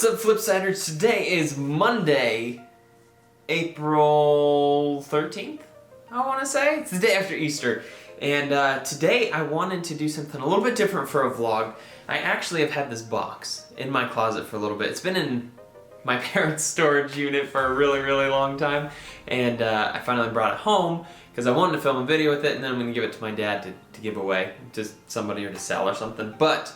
What's up, Flipsiders? Today is Monday, April 13th, I want to say. It's the day after Easter. And today I wanted to do something a little bit different for a vlog. I actually have had this box in my closet for a little bit. It's been in my parents' storage unit for a really, really long time. And I finally brought it home because I wanted to film a video with it, and then I'm going to give it to my dad to give away to somebody or to sell or something. But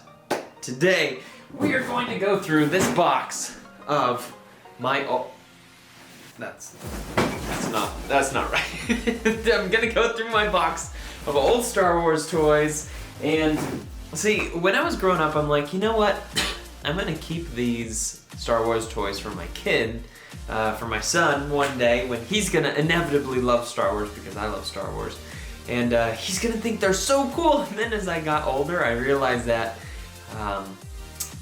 today we are going to go through this box of my that's not right. I'm gonna go through my box of old Star Wars toys, and see, when I was growing up, I'm like, you know what? I'm gonna keep these Star Wars toys for my kid, for my son one day when he's gonna inevitably love Star Wars because I love Star Wars, and he's gonna think they're so cool. And then as I got older, I realized that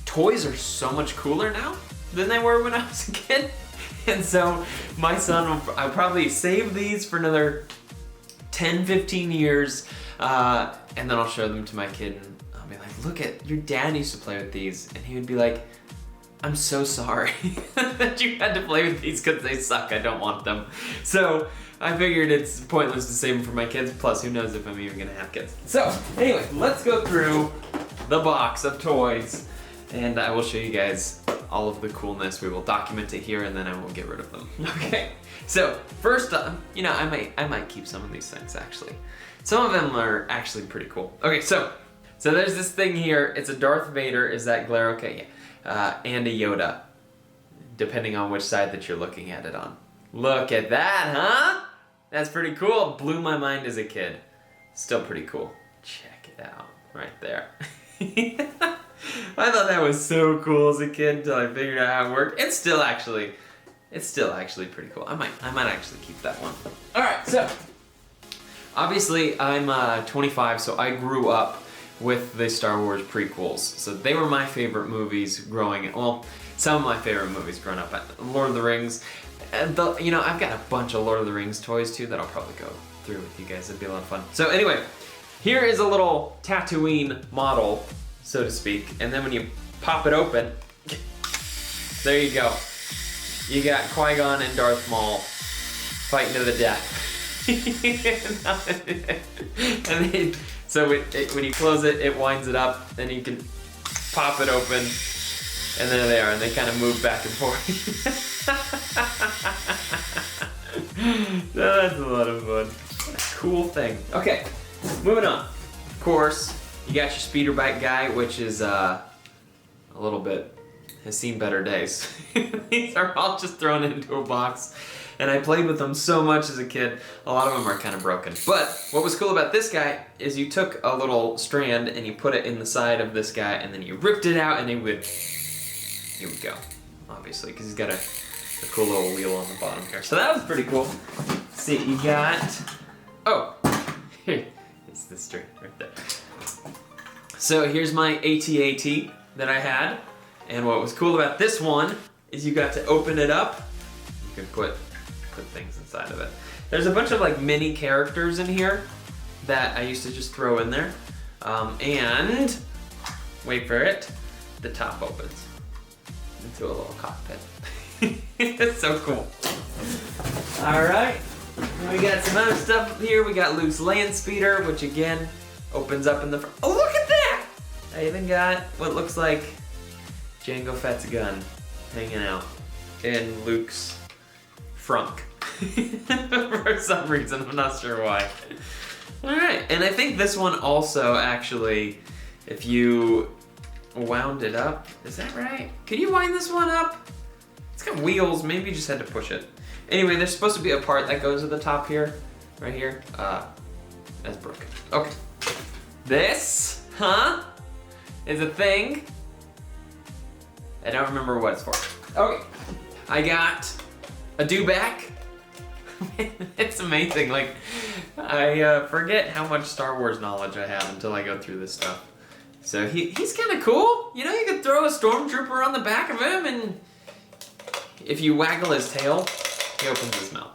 toys are so much cooler now than they were when I was a kid. And so my son I'll probably save these for another 10, 15 years, and then I'll show them to my kid and I'll be like, look at, your dad used to play with these. And he would be like, I'm so sorry that you had to play with these because they suck, I don't want them. So I figured it's pointless to save them for my kids, plus who knows if I'm even gonna have kids. So anyway, let's go through the box of toys and I will show you guys all of the coolness. We will document it here and then I will get rid of them. Okay, so first up, you know, I might keep some of these things actually. Some of them are actually pretty cool. Okay, so there's this thing here. It's a Darth Vader. Is that glare okay? Yeah. And a Yoda, depending on which side that you're looking at it on. Look at that, huh? That's pretty cool. Blew my mind as a kid. Still pretty cool. Check it out right there. I thought that was so cool as a kid until I figured out how it worked. It's still actually pretty cool. I might actually keep that one. All right, so obviously I'm 25, so I grew up with the Star Wars prequels. So they were my favorite movies growing up. Well, some of my favorite movies growing up. Lord of the Rings. And you know, I've got a bunch of Lord of the Rings toys too that I'll probably go through with you guys. It'd be a lot of fun. So anyway, here is a little Tatooine model, so to speak, and then when you pop it open, there you go. You got Qui-Gon and Darth Maul fighting to the death. And then, so when you close it, it winds it up, then you can pop it open, and there they are, and they kind of move back and forth. So that's a lot of fun. Cool thing. Okay, moving on. Of course, you got your speeder bike guy, which is a little bit, has seen better days. These are all just thrown into a box, and I played with them so much as a kid. A lot of them are kind of broken. But what was cool about this guy is you took a little strand and you put it in the side of this guy, and then you ripped it out, and it would go, obviously, because he's got a cool little wheel on the bottom here. So that was pretty cool. Let's see, you got, oh, here, it's this string right there. So here's my AT-AT that I had, and what was cool about this one is you got to open it up. You can put things inside of it. There's a bunch of like mini characters in here that I used to just throw in there, and wait for it, the top opens into a little cockpit. It's so cool. All right, we got some other stuff here. We got Luke's Landspeeder, which again opens up in the front. Oh, look at that! I even got what looks like Jango Fett's gun hanging out in Luke's frunk. For some reason, I'm not sure why. Alright, and I think this one also actually, if you wound it up, is that right? Could you wind this one up? It's got wheels, maybe you just had to push it. Anyway, there's supposed to be a part that goes to the top here, right here. That's broken. Okay. This, is a thing. I don't remember what it's for. Okay, I got a dewback. It's amazing, like, I forget how much Star Wars knowledge I have until I go through this stuff. So he's kind of cool. You know, you could throw a Stormtrooper on the back of him, and if you waggle his tail, he opens his mouth.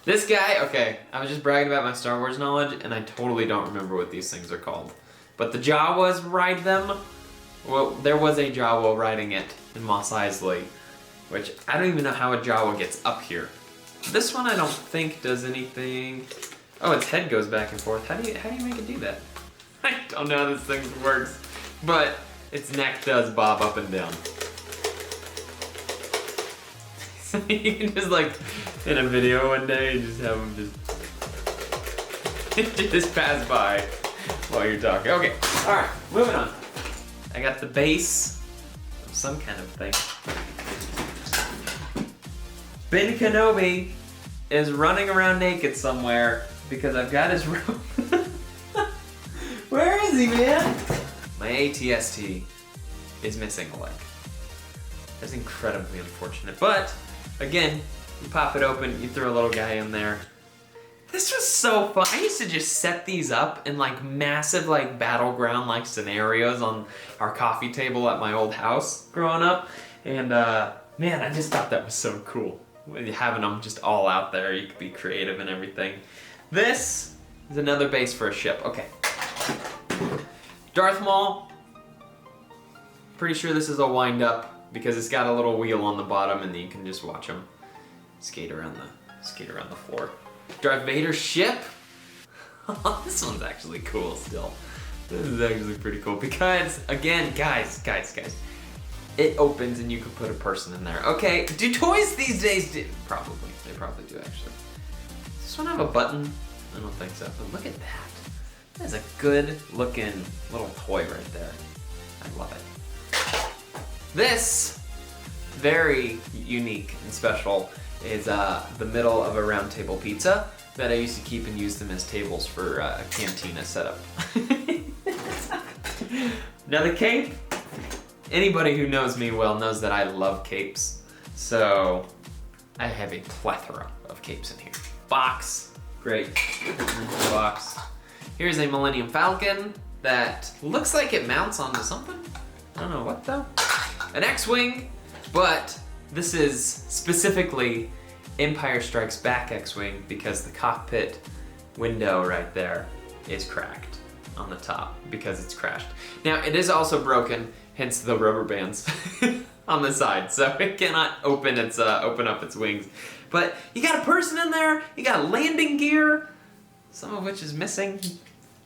This guy, okay, I was just bragging about my Star Wars knowledge, and I totally don't remember what these things are called. but the Jawas ride them. Well, there was a Jawa riding it in Mos Eisley, which I don't even know how a Jawa gets up here. This one I don't think does anything. Oh, its head goes back and forth. How do you make it do that? I don't know how this thing works, but its neck does bob up and down. So you can just like, in a video one day, you just have them just pass by while you're talking. Okay, all right, moving on. I got the base of some kind of thing. Ben Kenobi is running around naked somewhere because I've got his robe. Where is he, man? My ATST is missing a leg. That's incredibly unfortunate, but again, you pop it open, you throw a little guy in there. This was so fun. I used to just set these up in like massive like battleground like scenarios on our coffee table at my old house growing up. And man, I just thought that was so cool. Having them just all out there, you could be creative and everything. This is another base for a ship. Okay. Darth Maul. Pretty sure this is a wind up because it's got a little wheel on the bottom and then you can just watch him skate around the floor. Darth Vader Ship. This one's actually cool still. This is actually pretty cool because, again, guys, it opens and you can put a person in there. Okay, do toys these days do? Probably, they probably do actually. Does this one have a button? I don't think so, but look at that. That is a good looking little toy right there. I love it. This, very unique and special, is the middle of a round table pizza that I used to keep and use them as tables for a cantina setup. Now the cape, anybody who knows me well knows that I love capes. So I have a plethora of capes in here. Box, great, box. Here's a Millennium Falcon that looks like it mounts onto something. I don't know what though. An X-Wing, but this is specifically Empire Strikes Back X-Wing because the cockpit window right there is cracked on the top because it's crashed. Now it is also broken, hence the rubber bands on the side, so it cannot open up its wings. But you got a person in there, you got landing gear, some of which is missing.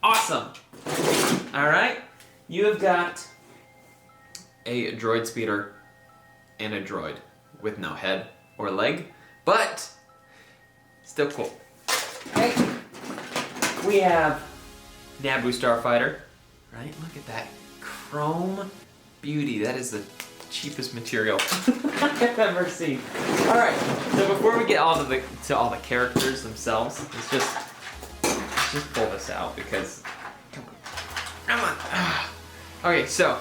Awesome. All right, you have got a droid speeder and a droid with no head or leg, but still cool. Okay, we have Naboo Starfighter, right? Look at that chrome beauty. That is the cheapest material I've ever seen. All right, so before we get all to all the characters themselves, let's just pull this out because come on. Okay, so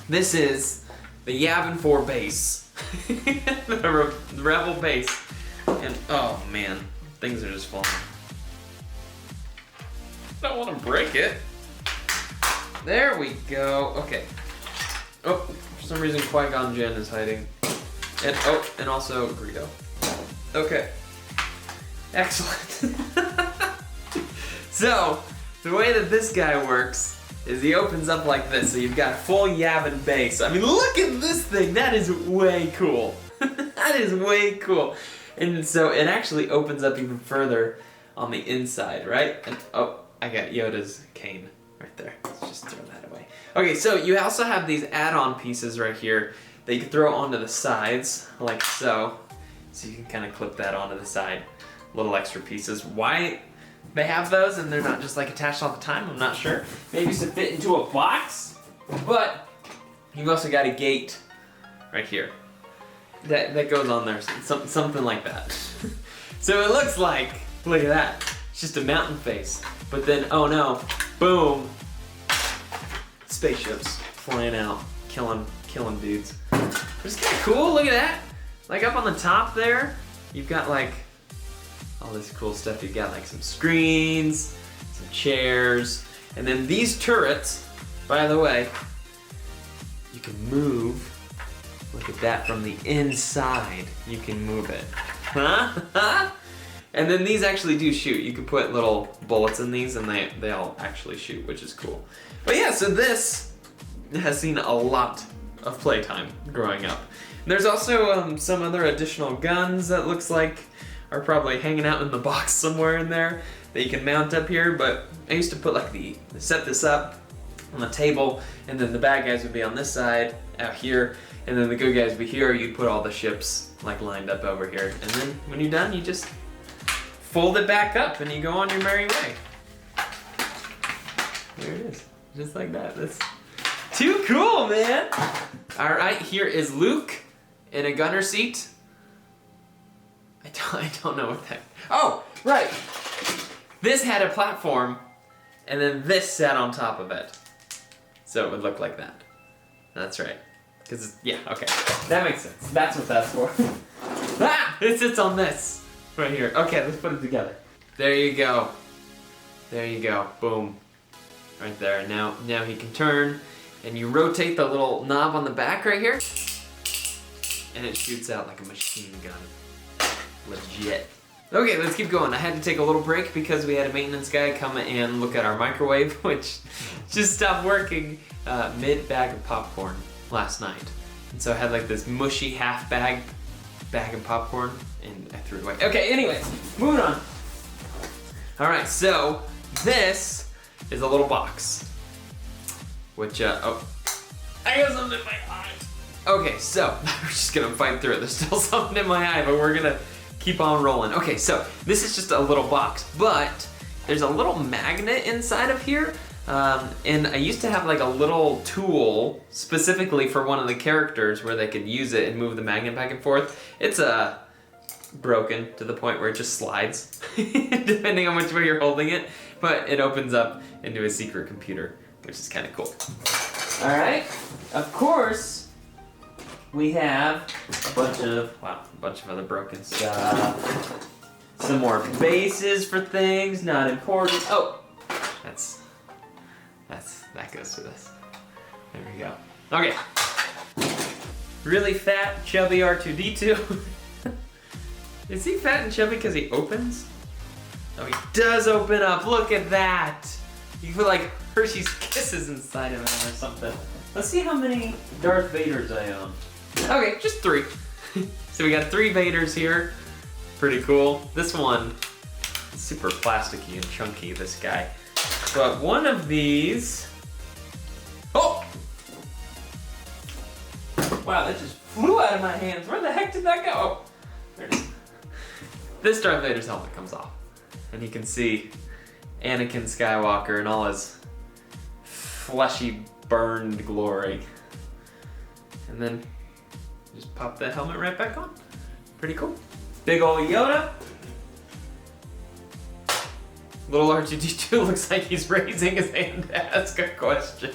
this is the Yavin 4 base. The Rebel base. And oh man, things are just falling. I don't want to break it. There we go. Okay. Oh, for some reason Qui-Gon Jinn is hiding. And also Greedo. Okay. Excellent. So, the way that this guy works is he opens up like this, so you've got a full Yavin base. I mean, look at this thing. That is way cool. That is way cool. And so it actually opens up even further on the inside, right? And oh, I got Yoda's cane right there. Let's just throw that away. Okay, so you also have these add-on pieces right here that you can throw onto the sides, like so. So you can kind of clip that onto the side. Little extra pieces. Why they have those and they're not just like attached all the time, I'm not sure. Maybe to fit into a box, but you've also got a gate right here that goes on there, something like that. So it looks like, look at that, it's just a mountain face, but then, oh no, boom, spaceships flying out, killing dudes. It's kind of cool, look at that. Like up on the top there, you've got like all this cool stuff. You've got like some screens, some chairs, and then these turrets, by the way, you can move. Look at that from the inside. You can move it. Huh? And then these actually do shoot. You can put little bullets in these and they all actually shoot, which is cool. But yeah, so this has seen a lot of playtime growing up. There's also some other additional guns that looks like are probably hanging out in the box somewhere in there that you can mount up here, but I used to put like set this up on the table, and then the bad guys would be on this side out here, and then the good guys would be here. You'd put all the ships like lined up over here, and then when you're done, you just fold it back up and you go on your merry way. There it is, just like that. That's too cool, man. All right, here is Luke in a gunner seat. I don't know what that. Oh, right. This had a platform, and then this sat on top of it, so it would look like that. That's right. Cause yeah, okay, that makes sense. That's what that's for. Ah, it sits on this right here. Okay, let's put it together. There you go. There you go. Boom. Right there. Now he can turn, and you rotate the little knob on the back right here, and it shoots out like a machine gun. Legit. Okay, let's keep going. I had to take a little break because we had a maintenance guy come and look at our microwave, which just stopped working mid-bag of popcorn last night. And so I had like this mushy half bag of popcorn, and I threw it away. Okay, anyway, moving on. All right, so this is a little box, which, oh, I got something in my eye. Okay, so we're just gonna fight through it. There's still something in my eye, but we're gonna keep on rolling. Okay, so this is just a little box, but there's a little magnet inside of here. And I used to have like a little tool specifically for one of the characters where they could use it and move the magnet back and forth. It's broken to the point where it just slides, depending on which way you're holding it, but it opens up into a secret computer, which is kind of cool. All right, of course, we have a bunch of other broken stuff. Some more bases for things, not important. Oh, that goes to this. There we go. Okay. Really fat, chubby R2-D2. Is he fat and chubby because he opens? Oh, he does open up. Look at that. You feel like Hershey's Kisses inside of him or something. Let's see how many Darth Vaders I own. Okay, just 3. So we got 3 Vaders here. Pretty cool. This one is super plasticky and chunky, this guy. But one of these... Oh! Wow, that just flew out of my hands. Where the heck did that go? Oh, there it is. This Darth Vader's helmet comes off. And you can see Anakin Skywalker in all his fleshy, burned glory. And then just pop that helmet right back on. Pretty cool. Big ol' Yoda. Little R2-D2 looks like he's raising his hand to ask a question.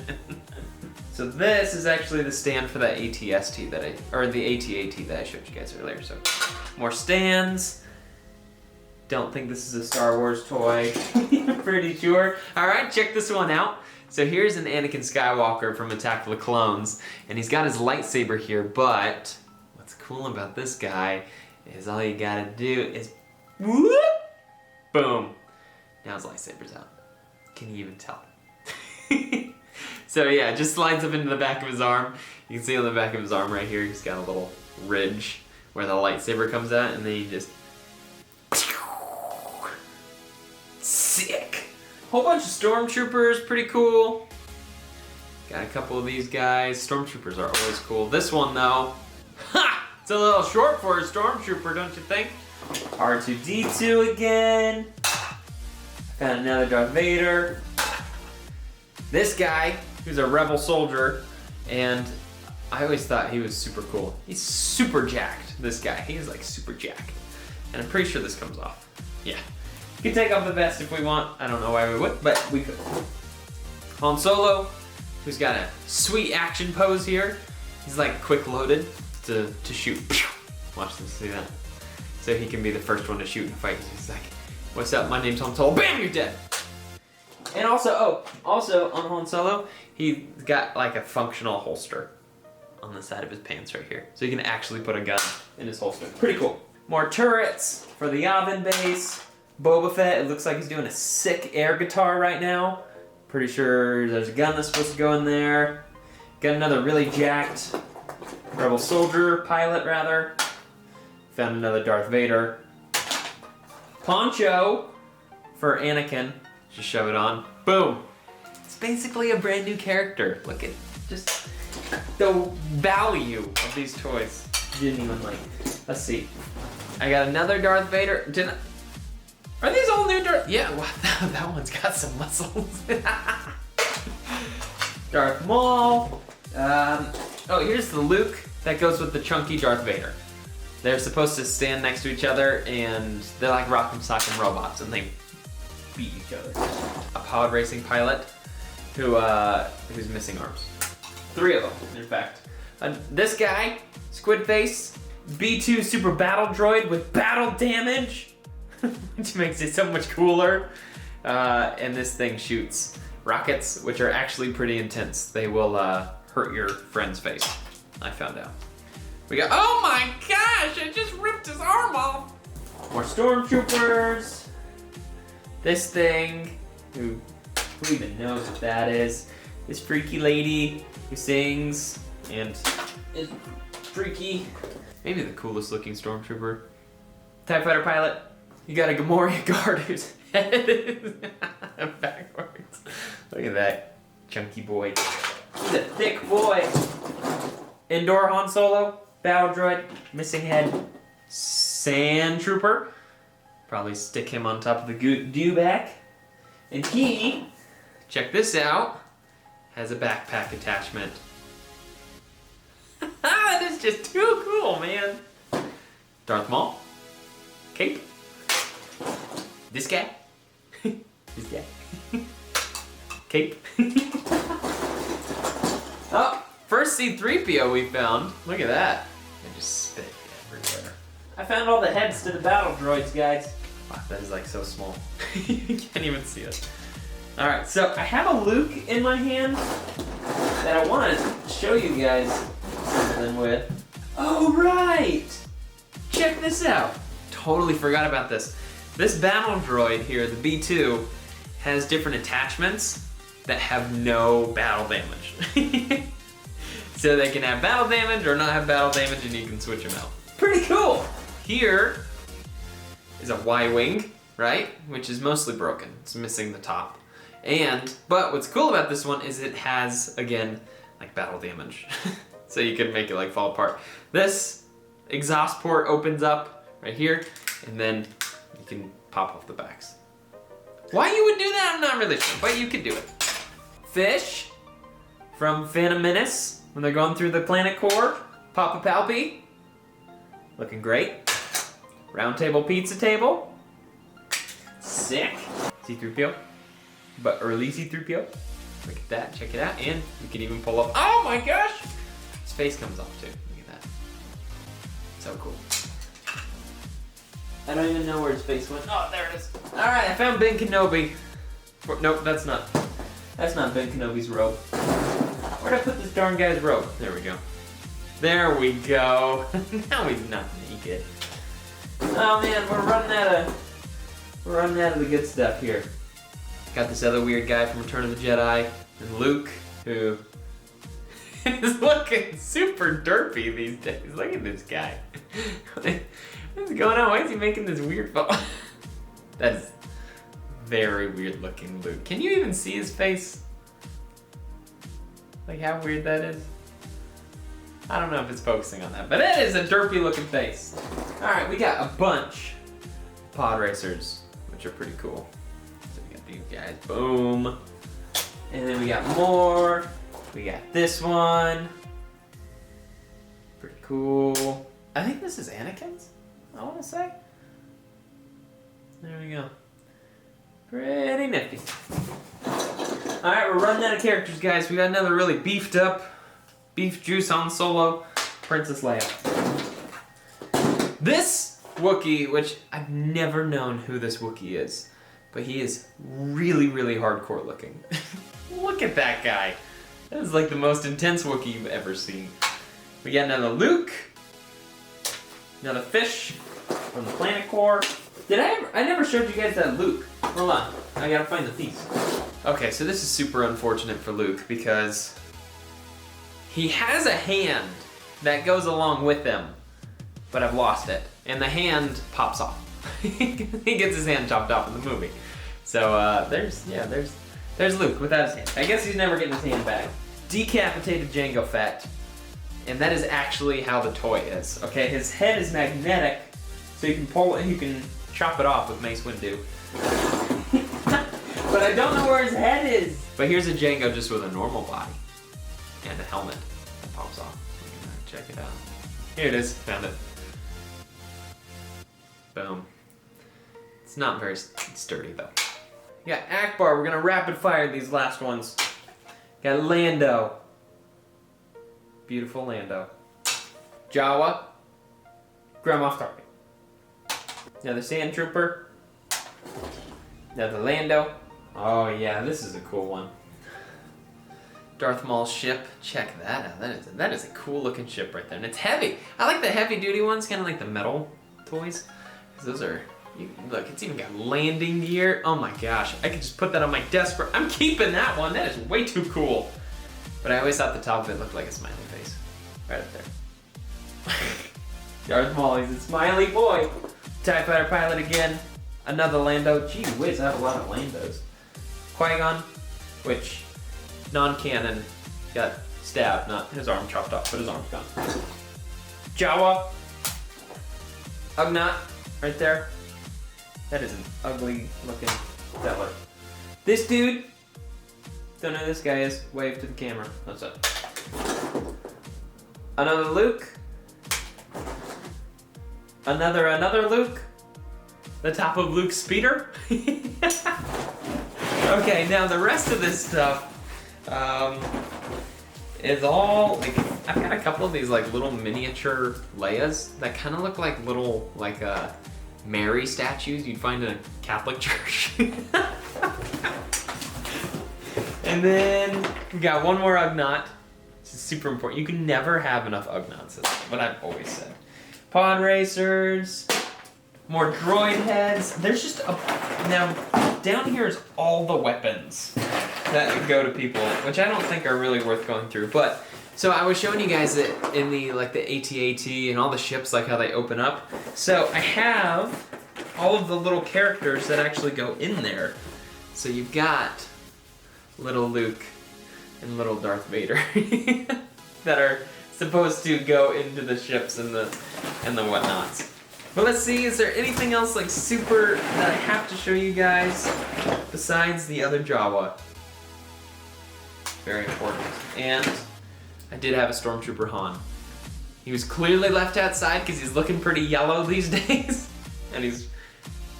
So this is actually the stand for that AT-ST that the AT-AT that I showed you guys earlier. So more stands. Don't think this is a Star Wars toy. Pretty sure. All right, check this one out. So here's an Anakin Skywalker from Attack of the Clones, and he's got his lightsaber here, but what's cool about this guy is all you gotta do is whoop, boom. Now his lightsaber's out. Can you even tell? So yeah, it just slides up into the back of his arm. You can see on the back of his arm right here, he's got a little ridge where the lightsaber comes out, and then he just... Sick! Whole bunch of Stormtroopers, pretty cool. Got a couple of these guys. Stormtroopers are always cool. This one though, ha! It's a little short for a Stormtrooper, don't you think? R2-D2 again. Got another Darth Vader. This guy, who's a rebel soldier, and I always thought he was super cool. He's super jacked, this guy. He is like super jacked. And I'm pretty sure this comes off. Yeah. We could take off the vest if we want. I don't know why we would, but we could. Han Solo, who's got a sweet action pose here. He's like quick loaded to shoot. Watch this, see that? So he can be the first one to shoot and fight. He's like, what's up, my name's Han Solo. Bam, you're dead. And also on Han Solo, he got like a functional holster on the side of his pants right here. So you can actually put a gun in his holster. Pretty cool. More turrets for the Yavin base. Boba Fett, it looks like he's doing a sick air guitar right now. Pretty sure there's a gun that's supposed to go in there. Got another really jacked rebel soldier, pilot rather. Found another Darth Vader. Poncho for Anakin. Just shove it on. Boom. It's basically a brand new character. Look at just the value of these toys. Didn't even like. Let's see. I got another Darth Vader. Are these all new Darth? Yeah, wow, that one's got some muscles. Darth Maul. Oh, here's the Luke that goes with the chunky Darth Vader. They're supposed to stand next to each other, and they're like rock'em sock'em robots, and they beat each other. A pod racing pilot who's missing arms. 3 of them, in fact. This guy, Squid Face, B2 Super Battle Droid with battle damage, which makes it so much cooler. And this thing shoots rockets, which are actually pretty intense. They will hurt your friend's face, I found out. We got, oh my gosh, I just ripped his arm off. More Stormtroopers. This thing, who even knows what that is? This freaky lady who sings and is freaky. Maybe the coolest looking Stormtrooper. TIE Fighter pilot. You got a Gamorrean guard whose head is backwards. Look at that chunky boy. He's a thick boy. Indoor Han Solo. Battle droid, missing head, Sand Trooper. Probably stick him on top of the dewback. And he, check this out, has a backpack attachment. That is just too cool, man. Darth Maul, cape. This guy, this guy, cape. Oh. First C-3PO we found. Look at that. They just spit everywhere. I found all the heads to the battle droids, guys. Wow, that is like so small. You can't even see it. Alright, so I have a Luke in my hand that I want to show you guys something with. Oh, right! Check this out. Totally forgot about this. This battle droid here, the B2, has different attachments that have no battle damage. So they can have battle damage or not have battle damage, and you can switch them out. Pretty cool! Here is a Y-wing, right? Which is mostly broken. It's missing the top. But what's cool about this one is it has, again, like battle damage. So you can make it like fall apart. This exhaust port opens up right here, and then you can pop off the backs. Why you would do that, I'm not really sure, but you could do it. Fish from Phantom Menace. When they're going through the planet core, Papa Palpy, looking great. Round table pizza table, sick. C-3PO, but early C-3PO. Look at that, check it out, and you can even pull up. Oh my gosh! His face comes off too. Look at that. So cool. I don't even know where his face went. Oh, there it is. All right, I found Ben Kenobi. Nope, that's not Ben Kenobi's robe. Where'd I put this darn guy's robe? There we go. There we go. Now he's not naked. Oh man, we're running out of the good stuff here. Got this other weird guy from Return of the Jedi, and Luke, who is looking super derpy these days. Look at this guy. What's going on? Why is he making this weird phone? That's very weird looking Luke. Can you even see his face? Like how weird that is? I don't know if it's focusing on that, but it is a derpy looking face. All right, we got a bunch of pod racers, which are pretty cool. So we got these guys, boom. And then we got more. We got this one. Pretty cool. I think this is Anakin's, I wanna say. There we go. Pretty nifty. All right, we're running out of characters, guys. We got another really beefed up, beef juice Han Solo, Princess Leia. This Wookiee, which I've never known who this Wookiee is, but he is really, really hardcore looking. Look at that guy. That is like the most intense Wookiee you've ever seen. We got another Luke, another fish, from the planet core. I never showed you guys that Luke. Hold on, I gotta find the piece. Okay, so this is super unfortunate for Luke because he has a hand that goes along with him, but I've lost it. And the hand pops off. He gets his hand chopped off in the movie. So there's Luke without his hand. I guess he's never getting his hand back. Decapitated Jango Fett. And that is actually how the toy is. Okay, his head is magnetic, so you can pull it and you can chop it off with Mace Windu. But I don't know where his head is. But here's a Jango just with a normal body and a helmet that pops off. Check it out. Here it is. Found it. Boom. It's not very sturdy though. We got Akbar. We're gonna rapid fire these last ones. Got Lando. Beautiful Lando. Jawa. Grand Moff Tarkin. Another Sand Trooper. Another Lando. Oh yeah, this is a cool one. Darth Maul's ship. Check that out. That is a cool looking ship right there. And it's heavy. I like the heavy duty ones, kind of like the metal toys. Because those are, look, it's even got landing gear. Oh my gosh. I could just put that on my desk. I'm keeping that one. That is way too cool. But I always thought the top of it looked like a smiley face. Right up there. Darth Maul, he's a smiley boy. TIE Fighter pilot again. Another Lando. Gee whiz, I have a lot of Landos. Qui-Gon, which non-canon, got stabbed, not his arm chopped off, but his arm's gone. Jawa. Ugnaught, right there. That is an ugly looking feller. This dude, don't know who this guy is, wave to the camera. That's it. Another Luke. Another Luke. The top of Luke's speeder. Okay, now the rest of this stuff is all, like, I've got a couple of these like little miniature Leias that kind of look like little, like Mary statues you'd find in a Catholic church. And then we got one more Ugnaught. This is super important. You can never have enough Ugnaughts. That's what I've always said. Pod racers, more droid heads. There's just now down here is all the weapons that go to people, which I don't think are really worth going through. But so I was showing you guys it in the like the AT-AT and all the ships, like how they open up. So I have all of the little characters that actually go in there. So you've got little Luke and little Darth Vader that are supposed to go into the ships and the whatnots. But let's see, is there anything else like super that I have to show you guys besides the other Jawa? Very important. And I did have a Stormtrooper Han. He was clearly left outside because he's looking pretty yellow these days. And he's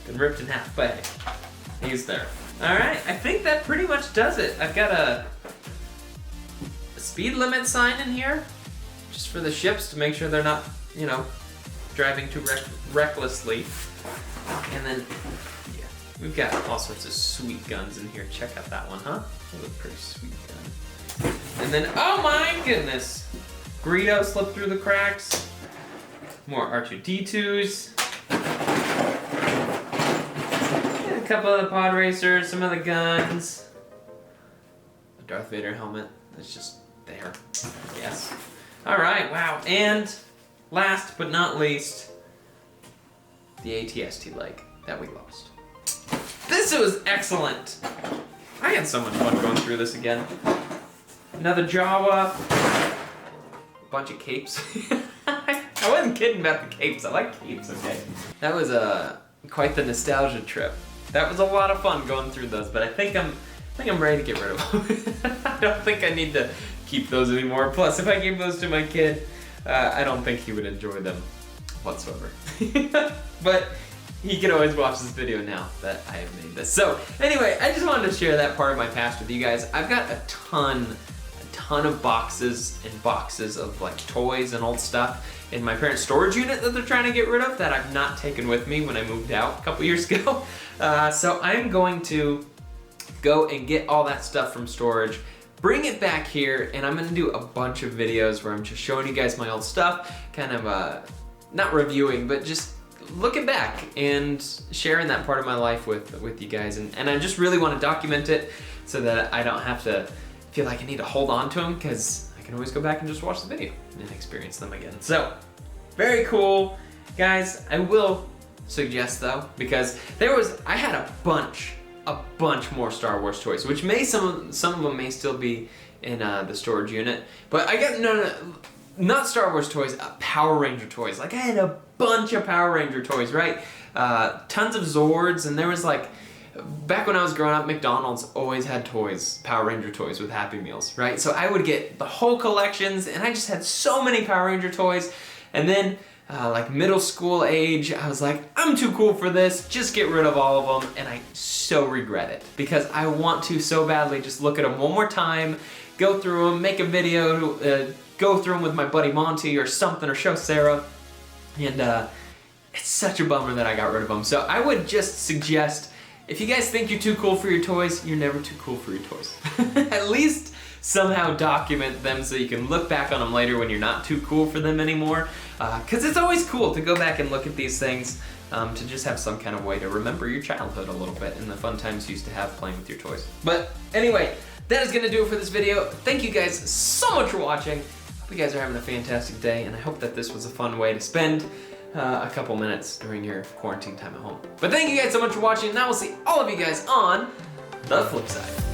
been ripped in half, but hey, he's there. Alright, I think that pretty much does it. I've got a speed limit sign in here, just for the ships to make sure they're not, you know, driving too recklessly. And then, yeah, we've got all sorts of sweet guns in here. Check out that one, huh? That was a pretty sweet gun. And then, oh my goodness! Greedo slipped through the cracks. More R2-D2s. A couple of the pod racers, some of the guns. The Darth Vader helmet that's just there. Yes. Alright, wow. And last but not least, the AT-ST leg that we lost. This was excellent! I had so much fun going through this again. Another Jawa. A bunch of capes. I wasn't kidding about the capes. I like capes, okay? That was quite the nostalgia trip. That was a lot of fun going through those, but I think I'm ready to get rid of them. I don't think I need to keep those anymore. Plus, if I gave those to my kid, I don't think he would enjoy them whatsoever. But he can always watch this video now that I have made this. So anyway, I just wanted to share that part of my past with you guys. I've got a ton of boxes and boxes of like toys and old stuff in my parents' storage unit that they're trying to get rid of that I've not taken with me when I moved out a couple years ago. So I'm going to go and get all that stuff from storage, bring it back here, and I'm gonna do a bunch of videos where I'm just showing you guys my old stuff, kind of not reviewing, but just looking back and sharing that part of my life with you guys. And I just really want to document it so that I don't have to feel like I need to hold on to them, because I can always go back and just watch the video and experience them again. So, very cool. Guys, I will suggest though, because I had a bunch more Star Wars toys, which some of them may still be in the storage unit, but I got not Star Wars toys, Power Ranger toys. Like, I had a bunch of Power Ranger toys, right? Tons of Zords, and there was like, back when I was growing up, McDonald's always had toys, Power Ranger toys with Happy Meals, right? So I would get the whole collections, and I just had so many Power Ranger toys. And then, like middle school age, I was like, I'm too cool for this, just get rid of all of them, and I so regret it, because I want to so badly just look at them one more time, go through them, make a video, go through them with my buddy Monty or something, or show Sarah, and it's such a bummer that I got rid of them. So I would just suggest, if you guys think you're too cool for your toys, you're never too cool for your toys. At least somehow document them so you can look back on them later when you're not too cool for them anymore. Because it's always cool to go back and look at these things, to just have some kind of way to remember your childhood a little bit and the fun times you used to have playing with your toys. But anyway, that is going to do it for this video. Thank you guys so much for watching. Hope you guys are having a fantastic day, and I hope that this was a fun way to spend a couple minutes during your quarantine time at home. But thank you guys so much for watching, and I will see all of you guys on the flip side.